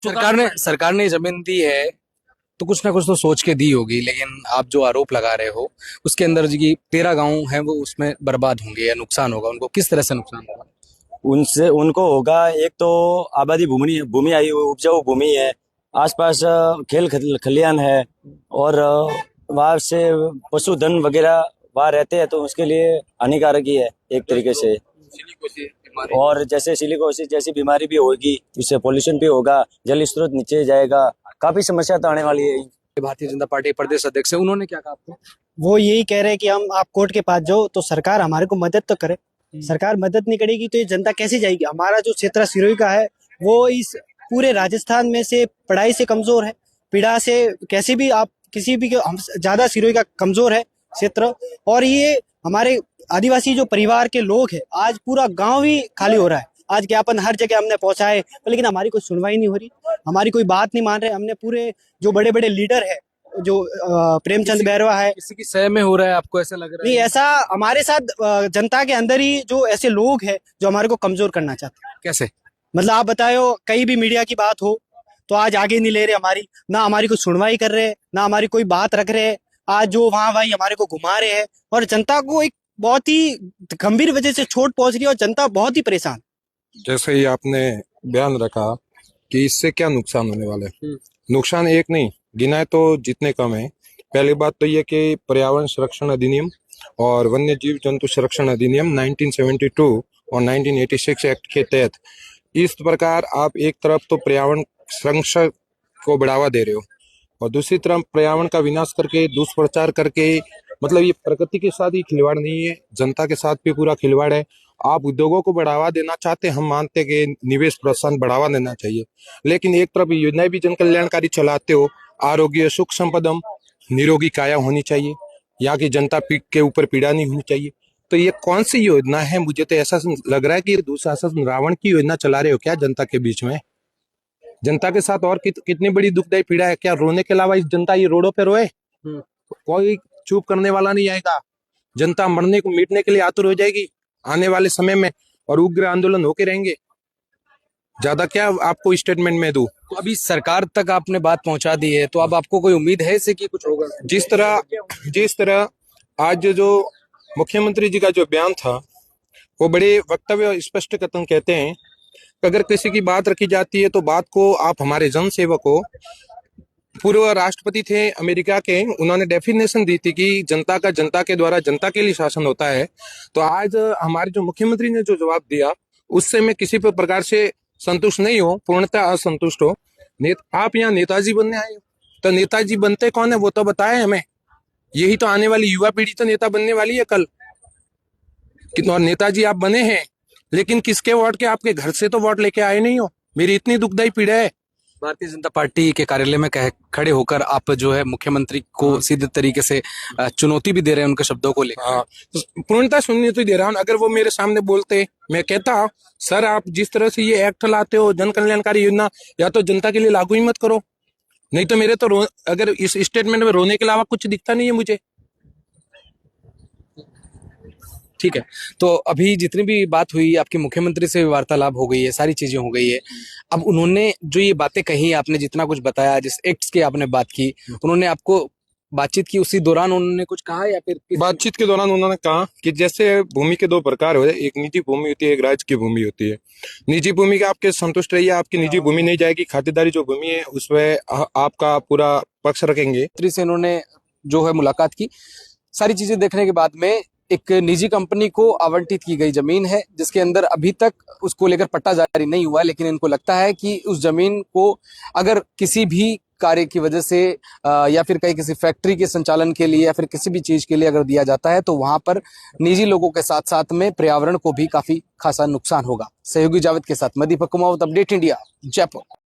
सरकार ने जमीन दी है तो कुछ ना कुछ तो सोच के दी होगी, लेकिन आप जो आरोप लगा रहे हो उसके अंदर जी 13 गांव हैं वो उसमें बर्बाद होंगे या नुकसान होगा, उनको किस तरह से नुकसान होगा? उनसे उनको होगा, एक तो आबादी भूमि भूमि आई उपजाऊ भूमि है, आसपास खलियान है, और वहाँ से पशुधन वगैरह वहाँ रहते हैं, तो उसके लिए हानिकारक ही है एक तरीके से। और जैसे सिलिकोसिस जैसी बीमारी भी होगी, उससे पोल्यूशन भी होगा, जल स्रोत नीचे जाएगा, काफी समस्या तो आने वाली है। भारतीय जनता पार्टी प्रदेश अध्यक्ष है, उन्होंने क्या कहा आपको? वो यही कह रहे हैं कि हम आप कोर्ट के पास जाओ तो सरकार हमारे को मदद तो करे। सरकार मदद नहीं करेगी तो ये जनता कैसे जाएगी? हमारा जो क्षेत्र सिरोही का है वो इस पूरे राजस्थान में से पढ़ाई से कमजोर है, पीड़ा से कैसे भी आप किसी भी हम ज्यादा सिरोही का कमजोर है क्षेत्र। और ये हमारे आदिवासी जो परिवार के लोग हैं, आज पूरा गांव ही खाली हो रहा है। आज ज्ञापन हर जगह हमने पहुंचाए, लेकिन हमारी कोई सुनवाई नहीं हो रही, हमारी कोई बात नहीं मान रहे। हमने पूरे जो बड़े बड़े लीडर है, जो प्रेमचंद बैरवा है, किसी की सह में हो रहा है, आपको ऐसा लग रहा है? नहीं, ऐसा हमारे साथ जनता के अंदर ही जो ऐसे लोग हैं जो हमारे को कमजोर करना चाहते हैं। कैसे? मतलब आप बताओ, कहीं भी मीडिया की बात हो तो आज आगे नहीं ले रहे हमारी, ना हमारी कोई सुनवाई कर रहे हैं, ना हमारी कोई बात रख रहे हैं। आज जो वहां भाई हमारे को घुमा रहे हैं, और जनता को एक बहुत ही गंभीर वजह से चोट पहुंच रही है, और जनता बहुत ही परेशान। जैसे ही आपने बयान रखा कि इससे क्या नुकसान होने वाला है, नुकसान एक नहीं गिना है तो जितने कम है। पहली बात तो ये कि पर्यावरण संरक्षण अधिनियम और वन्य जीव जंतु संरक्षण अधिनियम 1972 और 1986 एक्ट के तहत इस प्रकार आप एक तरफ तो पर्यावरण संरक्षण को बढ़ावा दे रहे हो और दूसरी तरफ पर्यावरण का विनाश करके दुष्प्रचार करके, मतलब ये प्रकृति के साथ ही खिलवाड़ नहीं है, जनता के साथ भी पूरा खिलवाड़ है। आप उद्योगों को बढ़ावा देना चाहते, हम मानते कि निवेश प्रोत्साहन बढ़ावा देना चाहिए, लेकिन एक तरफ योजनाएं भी जन कल्याणकारी चलाते हो। आरोग्य सुख संपदम निरोगी काया होनी चाहिए, यहाँ की जनता के ऊपर पीड़ा नहीं होनी चाहिए। तो ये कौन सी योजना है? मुझे तो ऐसा लग रहा है कि दुशासन रावण की योजना चला रहे हो क्या जनता के बीच में? जनता के साथ और कितनी बड़ी दुखदायी पीड़ा है? क्या रोने के अलावा इस जनता ये रोडों पे रोए? कोई चुप करने वाला नहीं आएगा। जनता मरने को मिटने के लिए आतुर हो जाएगी आने वाले समय में, और उग्र आंदोलन होके रहेंगे। ज्यादा क्या आपको स्टेटमेंट में दूं? तो अभी सरकार तक आपने बात पहुंचा दी है, तो अब आपको कोई उम्मीद है इससे कि कुछ होगा? जिस तरह आज जो मुख्यमंत्री जी का जो बयान था, वो बड़े वक्तव्य और स्पष्ट कथन कहते हैं कि अगर किसी की बात रखी जाती है तो बात को आप हमारे जन सेवक को, पूर्व राष्ट्रपति थे अमेरिका के, उन्होंने डेफिनेशन दी थी कि जनता का जनता के द्वारा जनता के लिए शासन होता है। तो आज हमारे जो मुख्यमंत्री ने जो जवाब दिया उससे मैं किसी भी प्रकार से संतुष्ट नहीं हो, पूर्णतः असंतुष्ट हो। आप यहाँ नेताजी बनने आए हो, तो नेताजी बनते कौन है वो तो बताए हमें। यही तो आने वाली युवा पीढ़ी तो नेता बनने वाली है कल। और नेताजी आप बने हैं, लेकिन किसके वोट के? आपके घर से तो वोट लेके आए नहीं हो। मेरी इतनी दुखदायी पीड़ा है। भारतीय जनता पार्टी के कार्यालय में खड़े होकर आप जो है मुख्यमंत्री को सीधे तरीके से चुनौती भी दे रहे हैं उनके शब्दों को लेकर। पूर्णतः सुनने तो दे रहा हूँ। अगर वो मेरे सामने बोलते, मैं कहता सर आप जिस तरह से ये एक्ट लाते हो जन कल्याणकारी योजना, या तो जनता के लिए लागू ही मत करो, नहीं तो मेरे तो अगर इस स्टेटमेंट में रोने के अलावा कुछ दिखता नहीं है मुझे। ठीक है, तो अभी जितनी भी बात हुई, आपके मुख्यमंत्री से वार्तालाप हो गई है, सारी चीजें हो गई है। अब उन्होंने जो ये बातें कही, आपने जितना कुछ बताया, जिस एक्ट्स की आपने बात की, उन्होंने आपको बातचीत की उसी दौरान उन्होंने कुछ कहा या फिर बातचीत के दौरान उन्होंने कहा कि जैसे भूमि के दो प्रकार होते हैं, एक निजी भूमि होती है, एक राज्य की भूमि होती है। निजी भूमि का आपके संतुष्ट रहिए, आपकी निजी भूमि नहीं जाएगी, खातेदारी जो भूमि है उसमें आपका पूरा पक्ष रखेंगे। से इन्होंने जो है मुलाकात की, सारी चीजें देखने के बाद में एक निजी कंपनी को आवंटित की गई जमीन है, जिसके अंदर अभी तक उसको लेकर पट्टा जारी नहीं हुआ है, लेकिन इनको लगता है कि उस जमीन को अगर किसी भी कार्य की वजह से या फिर कहीं किसी फैक्ट्री के संचालन के लिए या फिर किसी भी चीज के लिए अगर दिया जाता है, तो वहां पर निजी लोगों के साथ साथ में पर्यावरण को भी काफी खासा नुकसान होगा। सहयोगी जावेद के साथ मैं दीपक कुमावत, अपडेट इंडिया, जयपुर।